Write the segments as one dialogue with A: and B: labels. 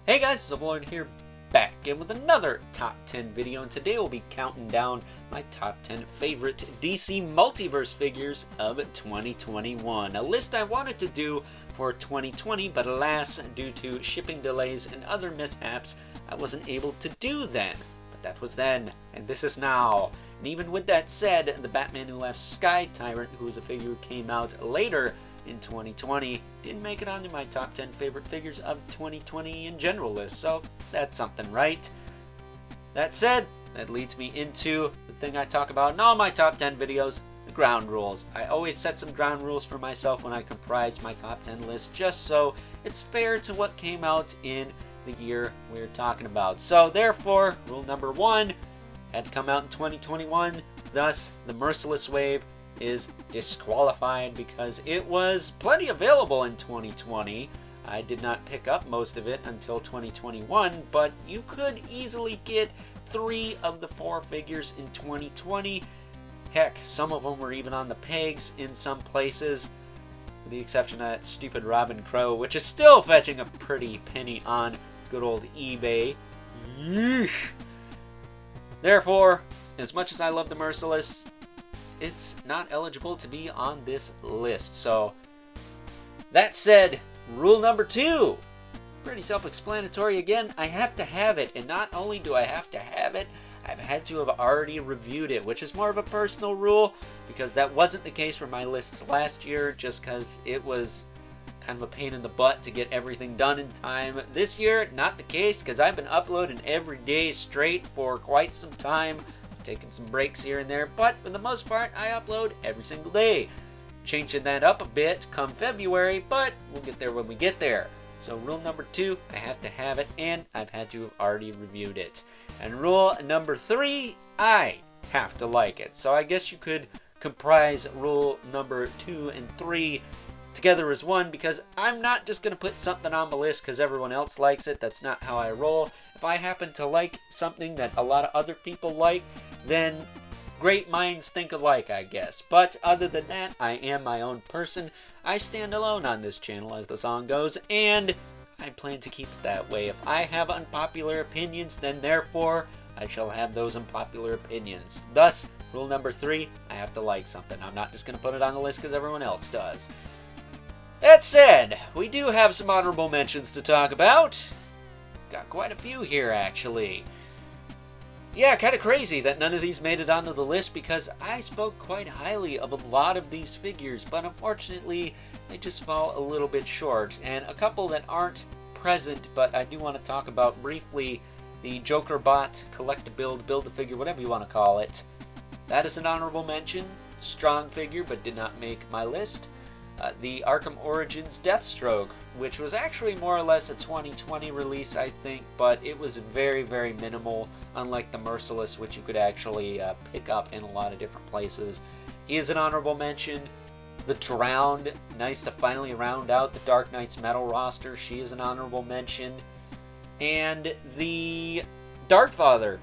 A: Hey guys, it's Lauren here, back again with another top 10 video, and today we'll be counting down my top 10 favorite DC Multiverse figures of 2021. A list I wanted to do for 2020, but alas, due to shipping delays and other mishaps, I wasn't able to do then. But that was then, and this is now. And even with that said, the Batman Who Laughs Sky Tyrant, who is a figure who came out later in 2020, didn't make it onto my top 10 favorite figures of 2020 in general list, so that's something, right? That said, that leads me into the thing I talk about in all my top 10 videos, the ground rules. I always set some ground rules for myself when I comprise my top 10 list, just so it's fair to what came out in the year we're talking about. So therefore, rule number 1 had to come out in 2021, thus the Merciless Wave is disqualified because it was plenty available in 2020. I did not pick up most of it until 2021, but you could easily get 3 of the 4 figures in 2020. Heck, some of them were even on the pegs in some places, with the exception of that stupid Robin Crow, which is still fetching a pretty penny on good old eBay. Yeesh. Therefore, as much as I love the Merciless, it's not eligible to be on this list. So, that said, rule number 2. Pretty self-explanatory again. I have to have it, and not only do I have to have it, I've had to have already reviewed it, which is more of a personal rule, because that wasn't the case for my lists last year, just because it was kind of a pain in the butt to get everything done in time. This year, not the case, because I've been uploading every day straight for quite some time, taking some breaks here and there, but for the most part, I upload every single day. Changing that up a bit come February, but we'll get there when we get there. So rule number 2, I have to have it, and I've had to have already reviewed it. And rule number 3, I have to like it. So I guess you could comprise rule number 2 and 3 together as one, because I'm not just going to put something on my list because everyone else likes it. That's not how I roll. If I happen to like something that a lot of other people like, then great minds think alike, I guess. But other than that, I am my own person. I stand alone on this channel, as the song goes, and I plan to keep it that way. If I have unpopular opinions, then therefore I shall have those unpopular opinions. Thus, rule number 3, I have to like something. I'm not just going to put it on the list because everyone else does. That said, we do have some honorable mentions to talk about. Got quite a few here, actually. Yeah, kind of crazy that none of these made it onto the list, because I spoke quite highly of a lot of these figures, but unfortunately they just fall a little bit short. And a couple that aren't present, but I do want to talk about briefly, the Joker Bot Collect-a-Build, Build-a-Figure, whatever you want to call it. That is an honorable mention. Strong figure, but did not make my list. The Arkham Origins Deathstroke, which was actually more or less a 2020 release, I think, but it was very, very minimal, unlike the Merciless, which you could actually pick up in a lot of different places. He is an honorable mention. The Drowned, nice to finally round out the Dark Knight's Metal roster. She is an honorable mention. And the Darkfather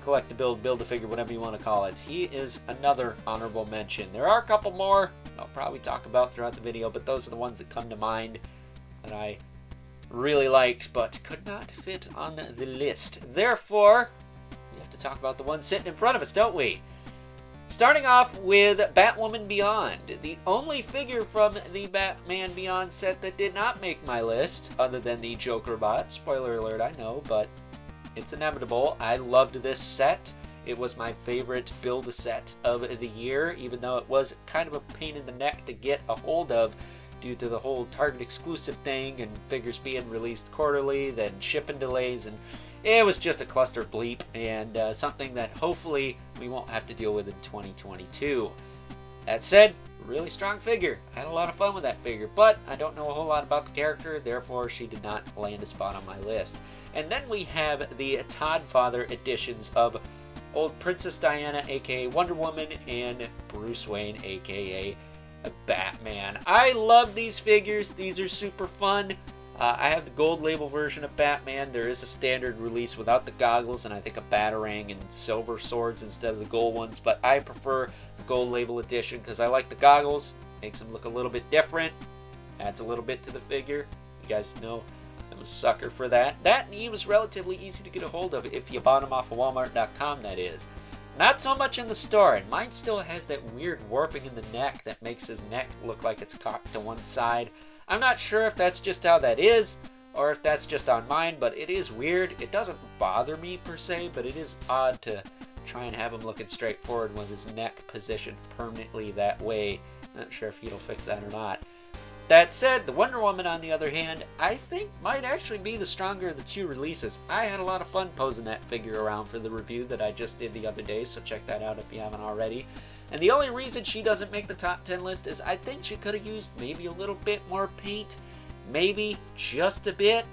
A: Collect-a-Build, Build-a-Figure, whatever you want to call it. He is another honorable mention. There are a couple more I'll probably talk about throughout the video, but those are the ones that come to mind that I really liked but could not fit on the list. Therefore, we have to talk about the ones sitting in front of us, don't we? Starting off with Batwoman Beyond, the only figure from the Batman Beyond set that did not make my list, other than the Joker Bot. Spoiler alert, I know, but it's inevitable. I loved this set. It was my favorite build-a-set of the year, even though it was kind of a pain in the neck to get a hold of due to the whole Target exclusive thing and figures being released quarterly, then shipping delays, and it was just a cluster bleep, and something that hopefully we won't have to deal with in 2022. That said, really strong figure. I had a lot of fun with that figure, but I don't know a whole lot about the character, therefore she did not land a spot on my list. And then we have the Toddfather editions of old Princess Diana, aka Wonder Woman, and Bruce Wayne, aka Batman. I love these figures. These are super fun. I have the gold label version of Batman. There is a standard release without the goggles, and I think a batarang and silver swords instead of the gold ones, but I prefer the gold label edition because I like the goggles. Makes them look a little bit different. Adds a little bit to the figure. You guys know I'm a sucker for that. That and he was relatively easy to get a hold of if you bought him off of Walmart.com, that is. Not so much in the store, and mine still has that weird warping in the neck that makes his neck look like it's cocked to one side. I'm not sure if that's just how that is, or if that's just on mine, but it is weird. It doesn't bother me per se, but it is odd to try and have him looking straight forward with his neck positioned permanently that way. Not sure if he'll fix that or not. That said, the Wonder Woman, on the other hand, I think might actually be the stronger of the two releases. I had a lot of fun posing that figure around for the review that I just did the other day, so check that out if you haven't already. And the only reason she doesn't make the top 10 list is I think she could have used maybe a little bit more paint. Maybe just a bit.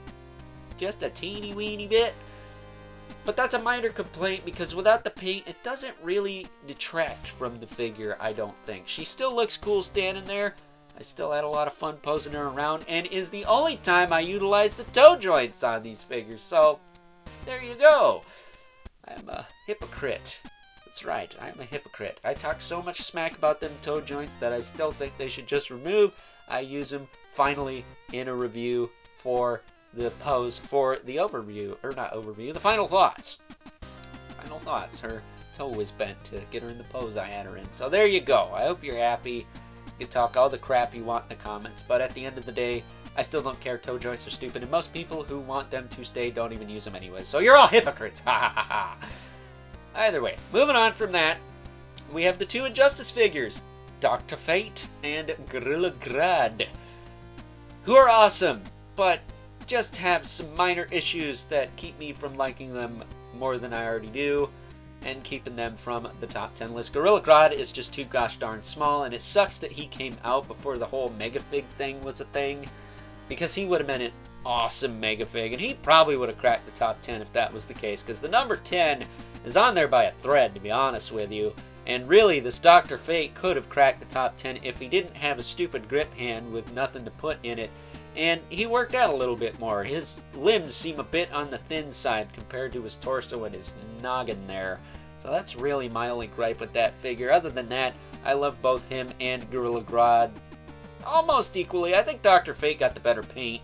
A: Just a teeny weeny bit. But that's a minor complaint because without the paint, it doesn't really detract from the figure, I don't think. She still looks cool standing there. I still had a lot of fun posing her around, and is the only time I utilize the toe joints on these figures, so there you go. I'm a hypocrite. That's right, I'm a hypocrite. I talk so much smack about them toe joints that I still think they should just remove. I use them finally in a review for the pose for the overview, or not overview, the final thoughts. Final thoughts. Her toe was bent to get her in the pose I had her in. So there you go. I hope you're happy. You can talk all the crap you want in the comments, but at the end of the day, I still don't care. Toe joints are stupid, and most people who want them to stay don't even use them anyway. So you're all hypocrites. Ha ha ha ha. Either way, moving on from that, we have the two Injustice figures, Dr. Fate and Gorilla Grodd, who are awesome, but just have some minor issues that keep me from liking them more than I already do, and keeping them from the top 10 list. Gorilla Grodd is just too gosh darn small, and it sucks that he came out before the whole Megafig thing was a thing, because he would have been an awesome Megafig, and he probably would have cracked the top 10 if that was the case, because the number 10 is on there by a thread, to be honest with you. And really, this Dr. Fate could have cracked the top 10 if he didn't have a stupid grip hand with nothing to put in it. And he worked out a little bit more. His limbs seem a bit on the thin side compared to his torso and his noggin there. So that's really my only gripe with that figure. Other than that, I love both him and Gorilla Grodd almost equally. I think Dr. Fate got the better paint.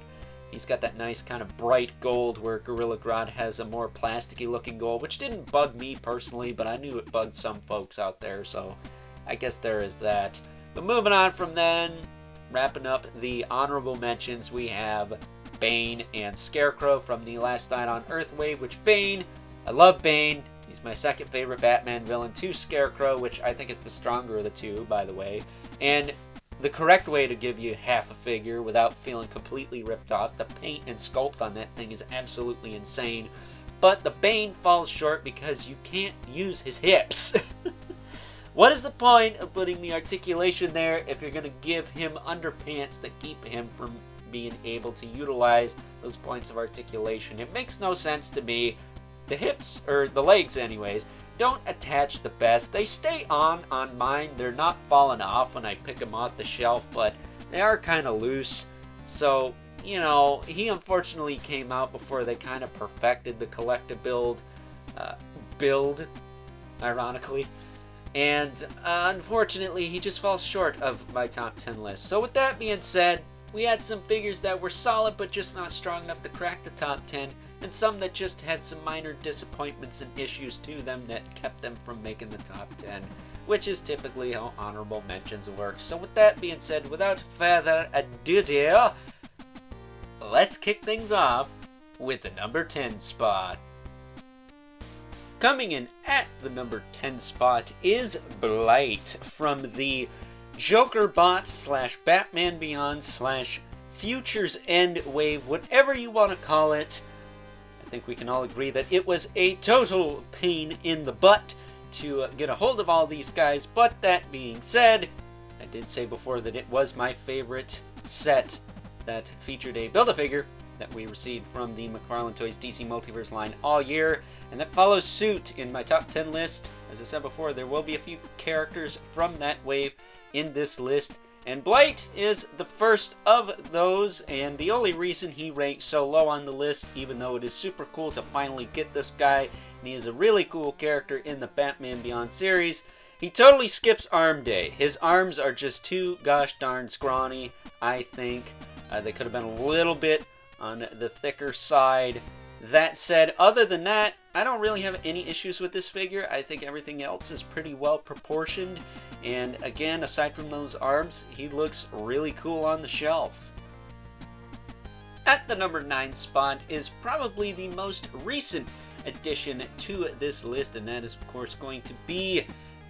A: He's got that nice kind of bright gold where Gorilla Grodd has a more plasticky looking gold, which didn't bug me personally, but I knew it bugged some folks out there, so I guess there is that. But moving on from then, wrapping up the honorable mentions, we have Bane and Scarecrow from the Last Night on Earth wave, which Bane, I love Bane. He's my second favorite Batman villain to Scarecrow, which I think is the stronger of the two, by the way. And the correct way to give you half a figure without feeling completely ripped off. The paint and sculpt on that thing is absolutely insane. But the Bane falls short because you can't use his hips. What is the point of putting the articulation there if you're going to give him underpants that keep him from being able to utilize those points of articulation? It makes no sense to me. The hips, or the legs anyways, don't attach the best. They stay on mine. They're not falling off when I pick them off the shelf, but they are kind of loose. So, you know, he unfortunately came out before they kind of perfected the collectible build, ironically. And unfortunately, he just falls short of my top 10 list. So with that being said, we had some figures that were solid but just not strong enough to crack the top 10, and some that just had some minor disappointments and issues to them that kept them from making the top 10, which is typically how honorable mentions work. So with that being said, without further ado, let's kick things off with the number 10 spot. Coming in at the number 10 spot is Blight from the Joker Bot / Batman Beyond / Futures End wave, whatever you want to call it. I think we can all agree that it was a total pain in the butt to get a hold of all these guys, but that being said, I did say before that it was my favorite set that featured a Build-A-Figure that we received from the McFarlane Toys DC Multiverse line all year, and that follows suit in my top 10 list. As I said before, there will be a few characters from that wave in this list, and Blight is the first of those, and the only reason he ranks so low on the list, even though it is super cool to finally get this guy, and he is a really cool character in the Batman Beyond series, he totally skips Arm Day. His arms are just too gosh darn scrawny, I think. They could have been a little bit on the thicker side. That said, other than that, I don't really have any issues with this figure. I think everything else is pretty well proportioned. And again, aside from those arms, he looks really cool on the shelf. At the number 9 spot is probably the most recent addition to this list, and that is of course going to be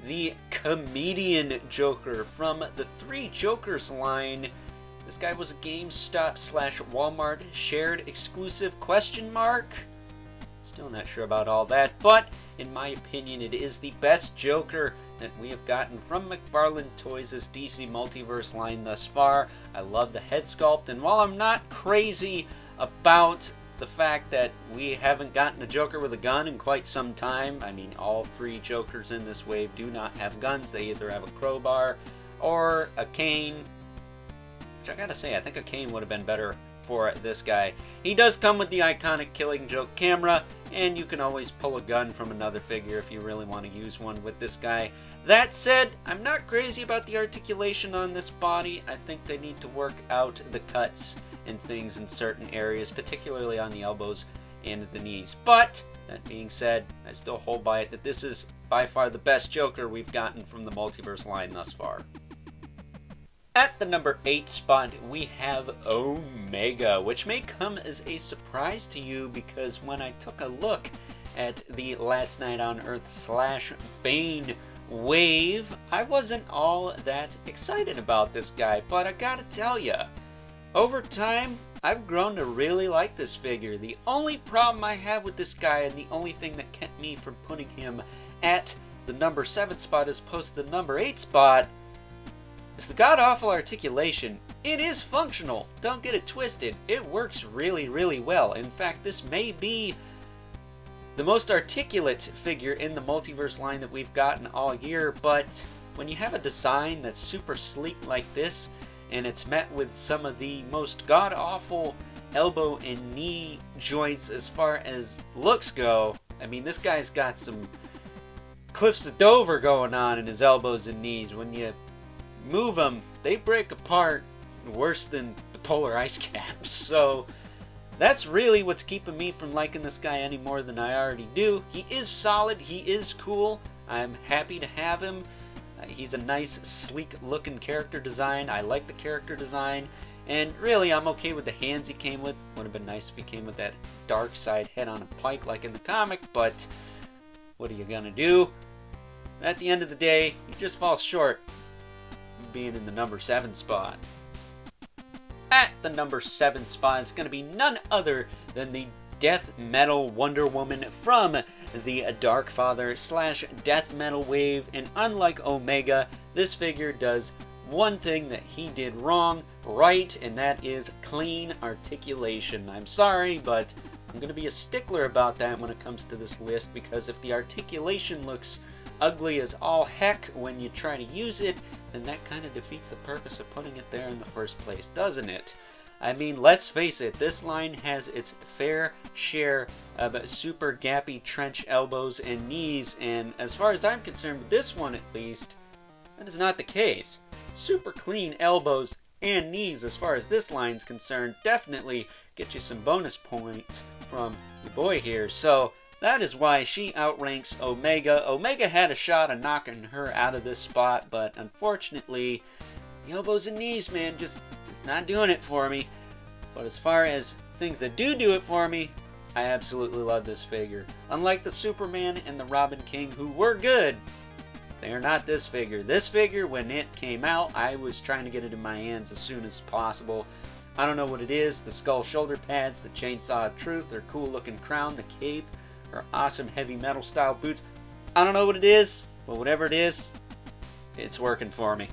A: the Comedian Joker from the Three Jokers line. This guy was a GameStop / Walmart shared exclusive ? Still not sure about all that, but in my opinion it is the best Joker that we have gotten from McFarlane Toys' DC Multiverse line thus far. I love the head sculpt, and while I'm not crazy about the fact that we haven't gotten a Joker with a gun in quite some time, I mean, all 3 Jokers in this wave do not have guns. They either have a crowbar or a cane, which I gotta say, I think a cane would have been better for this guy. He does come with the iconic Killing Joke camera, and you can always pull a gun from another figure if you really want to use one with this guy. That said, I'm not crazy about the articulation on this body. I think they need to work out the cuts and things in certain areas, particularly on the elbows and the knees. But that being said, I still hold by it that this is by far the best Joker we've gotten from the Multiverse line thus far. At the number 8 spot, we have Omega, which may come as a surprise to you because when I took a look at the Last Night on Earth / Bane wave, I wasn't all that excited about this guy, but I gotta tell ya, over time, I've grown to really like this figure. The only problem I have with this guy, and the only thing that kept me from putting him at the number 7 spot as opposed to the number 8 spot, is the god-awful articulation. It is functional, don't get it twisted. It works really, really well. In fact, this may be the most articulate figure in the Multiverse line that we've gotten all year, but when you have a design that's super sleek like this, and it's met with some of the most god-awful elbow and knee joints as far as looks go, I mean, this guy's got some Cliffs of Dover going on in his elbows and knees. When you move them, they break apart worse than the polar ice caps. So that's really what's keeping me from liking this guy any more than I already do. He is solid, he is cool, I'm happy to have him. He's a nice, sleek looking character design. I like the character design, and really I'm okay with the hands he came with. Would have been nice if he came with that dark side head on a pike like in the comic, but what are you gonna do? At the end of the day, he just falls short being in the number 7 spot. At the number 7 spot is going to be none other than the death metal Wonder Woman from the Darkfather / death metal wave, and unlike Omega, this figure does one thing that he did wrong right, and that is clean articulation. I'm sorry, but I'm going to be a stickler about that when it comes to this list, because if the articulation looks ugly as all heck when you try to use it, then that kind of defeats the purpose of putting it there in the first place, doesn't it? I mean, let's face it, this line has its fair share of super gappy trench elbows and knees, and as far as I'm concerned, with this one at least, that is not the case. Super clean elbows and knees as far as this line's concerned definitely get you some bonus points from your boy here, so that is why she outranks Omega. Omega had a shot of knocking her out of this spot, but unfortunately, the elbows and knees, man, just not doing it for me. But as far as things that do it for me, I absolutely love this figure. Unlike the Superman and the Robin King, who were good, they are not this figure. This figure, when it came out, I was trying to get it in my hands as soon as possible. I don't know what it is, the skull shoulder pads, the chainsaw of truth, their cool looking crown, the cape, or awesome heavy metal style boots. I don't know what it is, but whatever it is, it's working for me.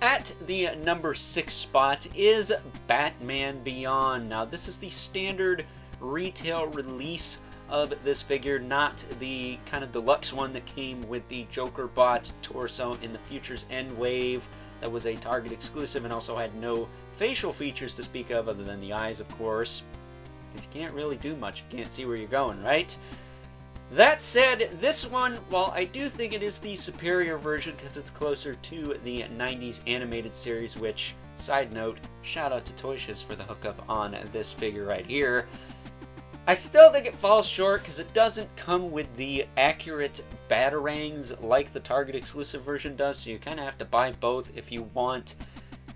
A: At the number 6 spot is Batman Beyond. Now this is the standard retail release of this figure, not the kind of deluxe one that came with the Joker bot torso in the Future's End wave. That was a Target exclusive and also had no facial features to speak of other than the eyes, of course. You can't really do much. You can't see where you're going, right? That said, this one, while I do think it is the superior version because it's closer to the 90s animated series, which, side note, shout out to Toyshiz for the hookup on this figure right here, I still think it falls short because it doesn't come with the accurate batarangs like the Target exclusive version does, so you kind of have to buy both if you want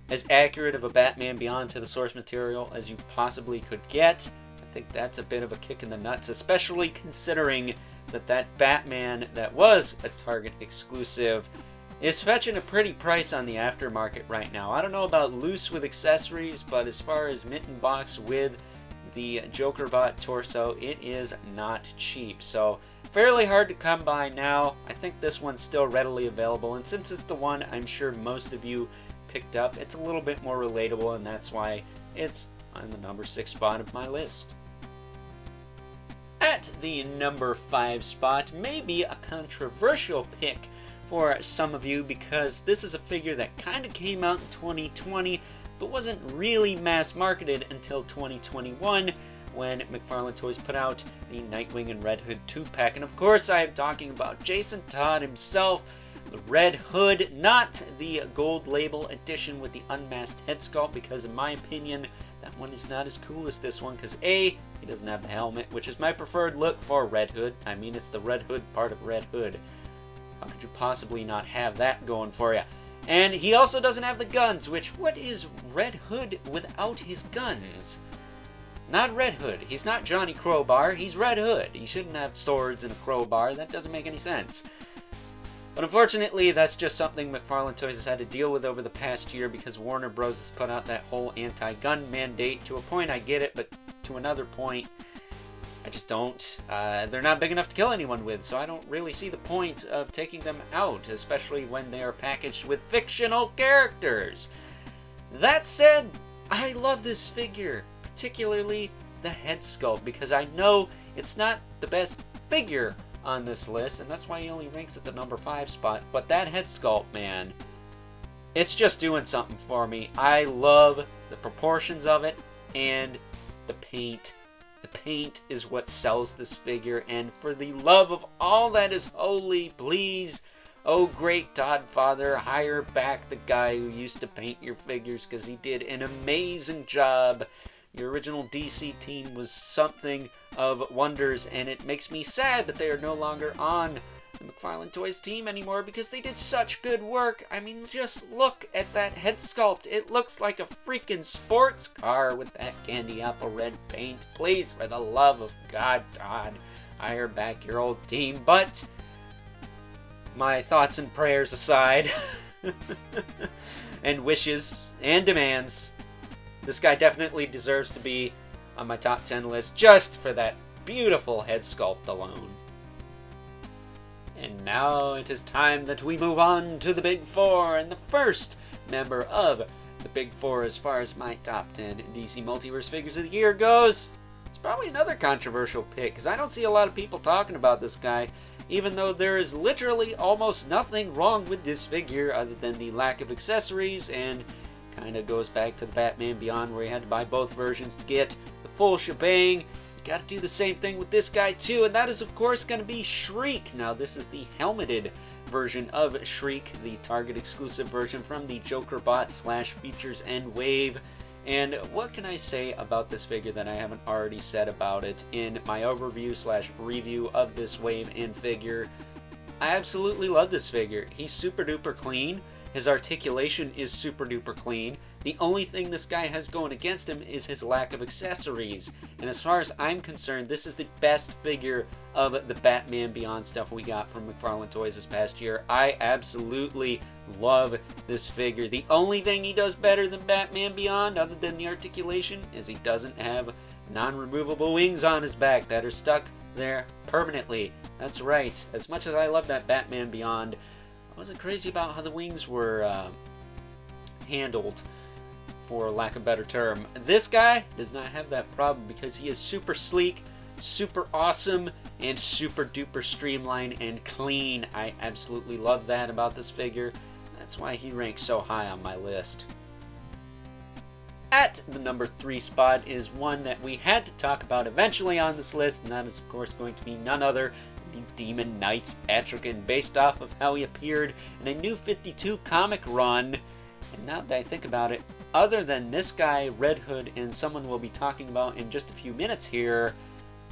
A: as accurate of a Batman Beyond to the source material as you possibly could get. I think that's a bit of a kick in the nuts, especially considering that Batman that was a Target exclusive is fetching a pretty price on the aftermarket right now. I don't know about loose with accessories, but as far as mint in box with the JokerBot torso, it is not cheap. So fairly hard to come by now. I think this one's still readily available, and since it's the one I'm sure most of you picked up, it's a little bit more relatable, and that's why it's on the number 6 spot of my list. At the number 5 spot, maybe a controversial pick for some of you because this is a figure that kind of came out in 2020 but wasn't really mass marketed until 2021 when McFarlane Toys put out the Nightwing and Red Hood 2-pack. And of course I am talking about Jason Todd himself, the Red Hood, not the gold label edition with the unmasked head sculpt, because in my opinion that one is not as cool as this one because A, he doesn't have the helmet, which is my preferred look for Red Hood. I mean, it's the Red Hood part of Red Hood. How could you possibly not have that going for you? And he also doesn't have the guns, which, what is Red Hood without his guns? Not Red Hood. He's not Johnny Crowbar. He's Red Hood. He shouldn't have swords and a crowbar. That doesn't make any sense. But unfortunately, that's just something McFarlane Toys has had to deal with over the past year because Warner Bros. Has put out that whole anti-gun mandate. To a point, I get it, but to another point, I just don't. They're not big enough to kill anyone with, so I don't really see the point of taking them out, especially when they are packaged with fictional characters. That said, I love this figure, particularly the head sculpt, because I know it's not the best figure on this list, and that's why he only ranks at the number 5 spot, but that head sculpt, man, it's just doing something for me. I love the proportions of it and the paint. The paint is what sells this figure, and for the love of all that is holy, please, oh great Godfather, hire back the guy who used to paint your figures because he did an amazing job. Your original DC team was something of wonders, and it makes me sad that they are no longer on the McFarlane Toys team anymore because they did such good work. I mean, just look at that head sculpt. It looks like a freaking sports car with that candy apple red paint. Please, for the love of God, Todd, hire back your old team. But my thoughts and prayers aside, and wishes and demands, this guy definitely deserves to be on my top 10 list just for that beautiful head sculpt alone. And now it is time that we move on to the Big Four, and the first member of the Big Four as far as my top 10 DC Multiverse Figures of the Year goes. It's probably another controversial pick, because I don't see a lot of people talking about this guy, even though there is literally almost nothing wrong with this figure other than the lack of accessories, and kind of goes back to the Batman Beyond where you had to buy both versions to get the full shebang. Got to do the same thing with this guy too, and that is of course going to be Shriek. Now this is the helmeted version of Shriek, the Target exclusive version from the JokerBot / Features and Wave. And what can I say about this figure that I haven't already said about it in my overview / review of this wave and figure? I absolutely love this figure. He's super duper clean. His articulation is super duper clean. The only thing this guy has going against him is his lack of accessories. And as far as I'm concerned, this is the best figure of the Batman Beyond stuff we got from McFarlane Toys this past year. I absolutely love this figure. The only thing he does better than Batman Beyond, other than the articulation, is he doesn't have non-removable wings on his back that are stuck there permanently. That's right. As much as I love that Batman Beyond, I wasn't crazy about how the wings were handled, for lack of a better term. This guy does not have that problem because he is super sleek, super awesome, and super duper streamlined and clean. I absolutely love that about this figure. That's why he ranks so high on my list. At the number 3 spot is one that we had to talk about eventually on this list, and that is of course going to be none other than the Demon Knights Etrigan, based off of how he appeared in a New 52 comic run. And now that I think about it, other than this guy, Red Hood, and someone we'll be talking about in just a few minutes here,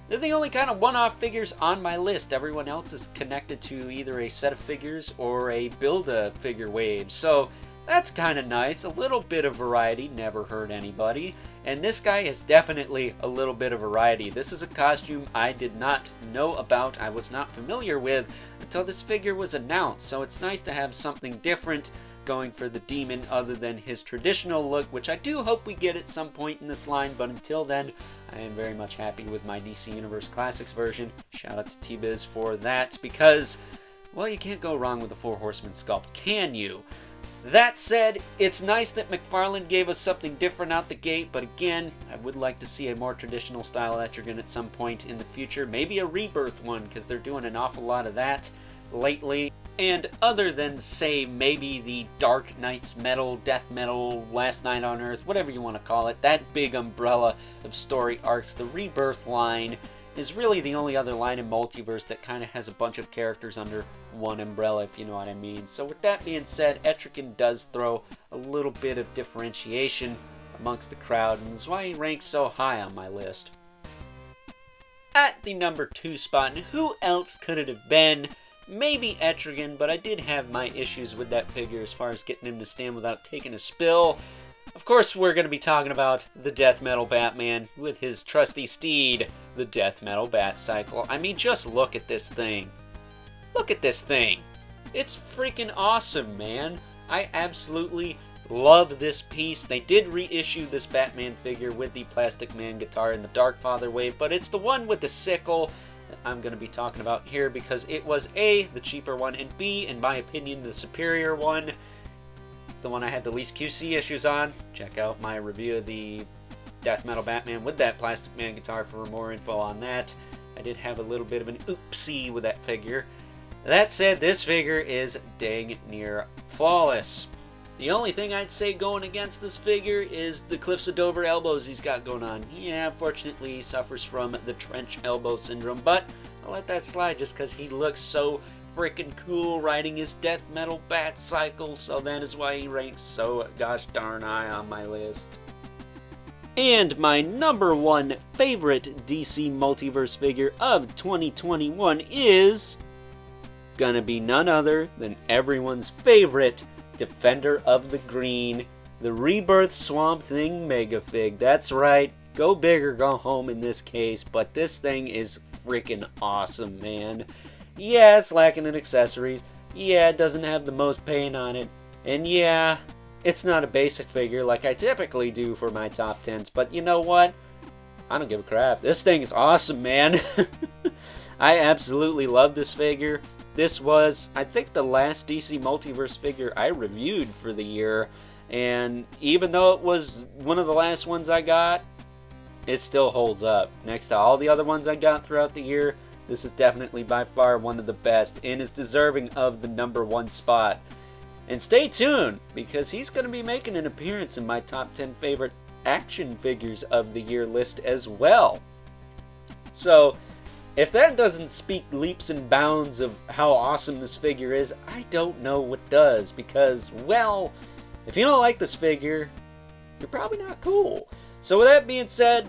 A: they're the only kind of one-off figures on my list. Everyone else is connected to either a set of figures or a Build-A-Figure wave. So that's kind of nice. A little bit of variety never hurt anybody. And this guy is definitely a little bit of variety. This is a costume I did not know about, I was not familiar with, until this figure was announced. So it's nice to have something different going for the Demon other than his traditional look, which I do hope we get at some point in this line, but until then, I am very much happy with my DC Universe Classics version. Shout out to T-Biz for that, because, well, you can't go wrong with a Four Horsemen sculpt, can you? That said, it's nice that McFarlane gave us something different out the gate, but again, I would like to see a more traditional style Etrigan at some point in the future. Maybe a Rebirth one, because they're doing an awful lot of that lately. And other than, say, maybe the Dark Knight's Metal, Death Metal, Last Night on Earth, whatever you want to call it, that big umbrella of story arcs, the Rebirth line is really the only other line in Multiverse that kind of has a bunch of characters under one umbrella, if you know what I mean. So with that being said, Etrigan does throw a little bit of differentiation amongst the crowd, and is why he ranks so high on my list. At the number 2 spot, and who else could it have been? Maybe Etrigan, but I did have my issues with that figure as far as getting him to stand without taking a spill. Of course, we're going to be talking about the Death Metal Batman with his trusty steed, the Death Metal Bat Cycle. I mean, just look at this thing. Look at this thing. It's freaking awesome, man. I absolutely love this piece. They did reissue this Batman figure with the Plastic Man guitar in the Darkfather wave, but it's the one with the sickle that I'm going to be talking about here because it was A, the cheaper one, and B, in my opinion, the superior one. It's the one I had the least QC issues on. Check out my review of the Death Metal Batman with that Plastic Man guitar for more info on that. I did have a little bit of an oopsie with that figure. That said, this figure is dang near flawless. The only thing I'd say going against this figure is the Cliffs of Dover elbows he's got going on. Yeah, unfortunately he suffers from the trench elbow syndrome, but I'll let that slide just because he looks so freaking cool riding his Death Metal Bat Cycle, so that is why he ranks so gosh darn high on my list. And my number 1 favorite DC Multiverse figure of 2021 is gonna be none other than everyone's favorite Defender of the Green, the Rebirth Swamp Thing Mega Fig. That's right, go big or go home in this case, but this thing is freaking awesome, man. Yeah, it's lacking in accessories. Yeah, it doesn't have the most paint on it. And yeah, it's not a basic figure like I typically do for my top 10s, but you know what? I don't give a crap. This thing is awesome, man. I absolutely love this figure. This was, I think, the last DC Multiverse figure I reviewed for the year, and even though it was one of the last ones I got, it still holds up. Next to all the other ones I got throughout the year, this is definitely by far one of the best, and is deserving of the number 1 spot. And stay tuned, because he's going to be making an appearance in my top 10 favorite action figures of the year list as well. So, if that doesn't speak leaps and bounds of how awesome this figure is, I don't know what does, because, well, if you don't like this figure, you're probably not cool. So with that being said,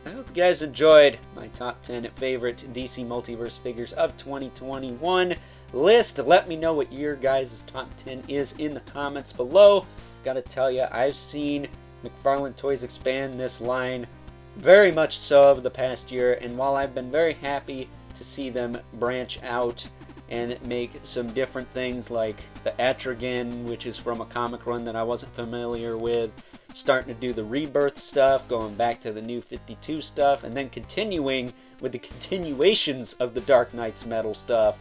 A: I hope you guys enjoyed my top 10 favorite DC Multiverse figures of 2021 list. Let me know what your guys' top 10 is in the comments below. Gotta tell you, I've seen McFarlane Toys expand this line very much so over the past year, and while I've been very happy to see them branch out and make some different things like the Etrigan, which is from a comic run that I wasn't familiar with, starting to do the Rebirth stuff, going back to the New 52 stuff, and then continuing with the continuations of the Dark Knight's Metal stuff.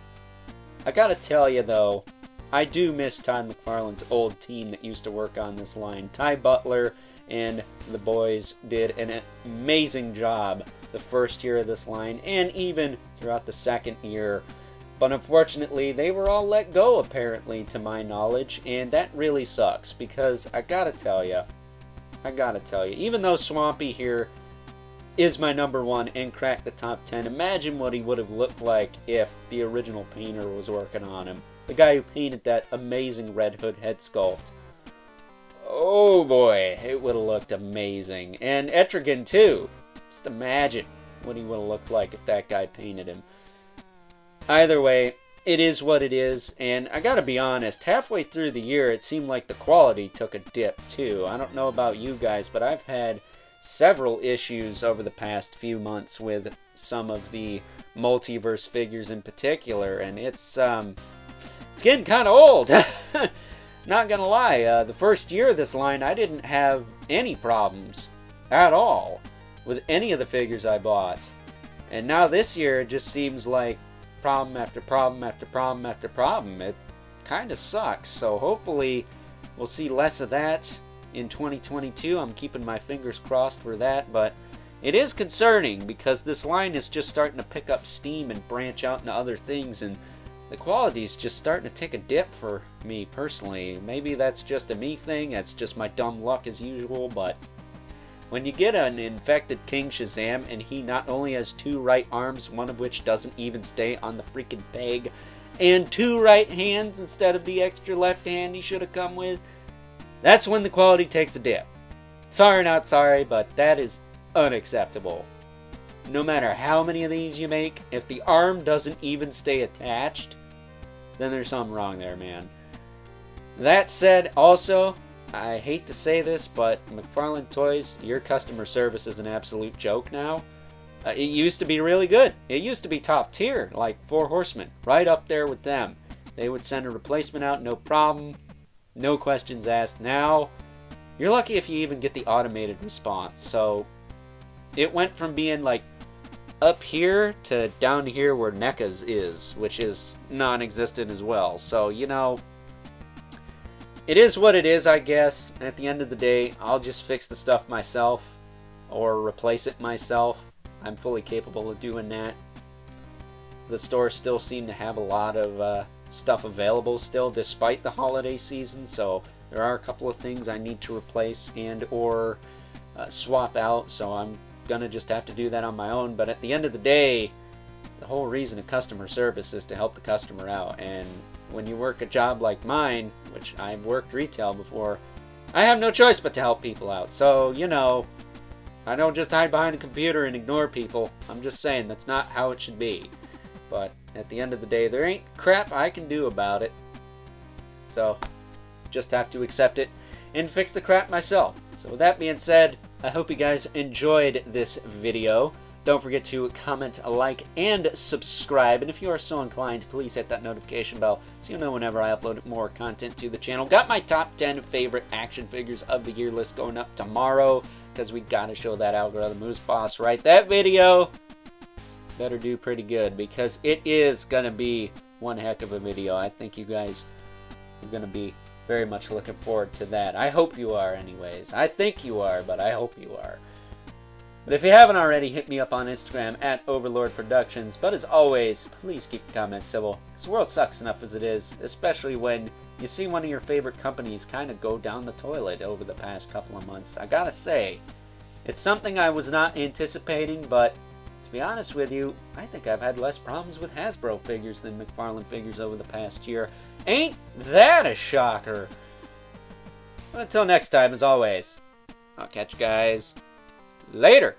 A: I gotta tell you though, I do miss Todd McFarlane's old team that used to work on this line. Ty Butler and the boys did an amazing job the first year of this line, and even throughout the second year. But unfortunately, they were all let go, apparently, to my knowledge, and that really sucks, because I gotta tell you, even though Swampy here is my #1 and cracked the top 10. Imagine what he would have looked like if the original painter was working on him. The guy who painted that amazing Red Hood head sculpt. Oh boy, it would have looked amazing. And Etrigan too. Just imagine what he would have looked like if that guy painted him. Either way, it is what it is, and I gotta be honest, halfway through the year it seemed like the quality took a dip too. I don't know about you guys, but I've had several issues over the past few months with some of the multiverse figures in particular, and it's getting kind of old. Not gonna lie, the first year of this line I didn't have any problems at all with any of the figures I bought, and now this year it just seems like problem after problem after problem after problem. It kind of sucks, so hopefully we'll see less of that in 2022. I'm keeping my fingers crossed for that, but it is concerning because this line is just starting to pick up steam and branch out into other things, and the quality is just starting to take a dip for me personally. Maybe that's just a me thing, that's just my dumb luck as usual, but when you get an infected King Shazam and he not only has 2 right arms, one of which doesn't even stay on the freaking peg, and 2 right hands instead of the extra left hand he should have come with, that's when the quality takes a dip. Sorry, not sorry, but that is unacceptable. No matter how many of these you make, if the arm doesn't even stay attached, then there's something wrong there, man. That said, also, I hate to say this, but McFarlane Toys, your customer service is an absolute joke now. It used to be really good. It used to be top tier, like 4 Horsemen, right up there with them. They would send a replacement out, no problem, no questions asked. Now, you're lucky if you even get the automated response. So, it went from being like up here to down here where NECA's is, which is non-existent as well. So, you know, it is what it is, I guess. At the end of the day, I'll just fix the stuff myself or replace it myself. I'm fully capable of doing that. The stores still seem to have a lot of stuff available still despite the holiday season, so there are a couple of things I need to replace and or swap out, so I'm gonna just have to do that on my own. But at the end of the day, the whole reason of customer service is to help the customer out, and when you work a job like mine, which I've worked retail before, I have no choice but to help people out. So, you know, I don't just hide behind a computer and ignore people. I'm just saying that's not how it should be. But at the end of the day, there ain't crap I can do about it. So, just have to accept it and fix the crap myself. So with that being said, I hope you guys enjoyed this video. Don't forget to comment, like, and subscribe. And if you are so inclined, please hit that notification bell so you'll know whenever I upload more content to the channel. Got my top 10 favorite action figures of the year list going up tomorrow, because we gotta show that algorithm who's boss, right? That video better do pretty good, because it is gonna be one heck of a video. I think you guys are gonna be very much looking forward to that. I hope you are anyways. I think you are, but I hope you are. But if you haven't already, hit me up on Instagram at Overlord Productions. But as always, please keep the comments civil, because the world sucks enough as it is, especially when you see one of your favorite companies kind of go down the toilet over the past couple of months. I gotta say, it's something I was not anticipating, but to be honest with you, I think I've had less problems with Hasbro figures than McFarlane figures over the past year. Ain't that a shocker? But until next time, as always, I'll catch you guys later.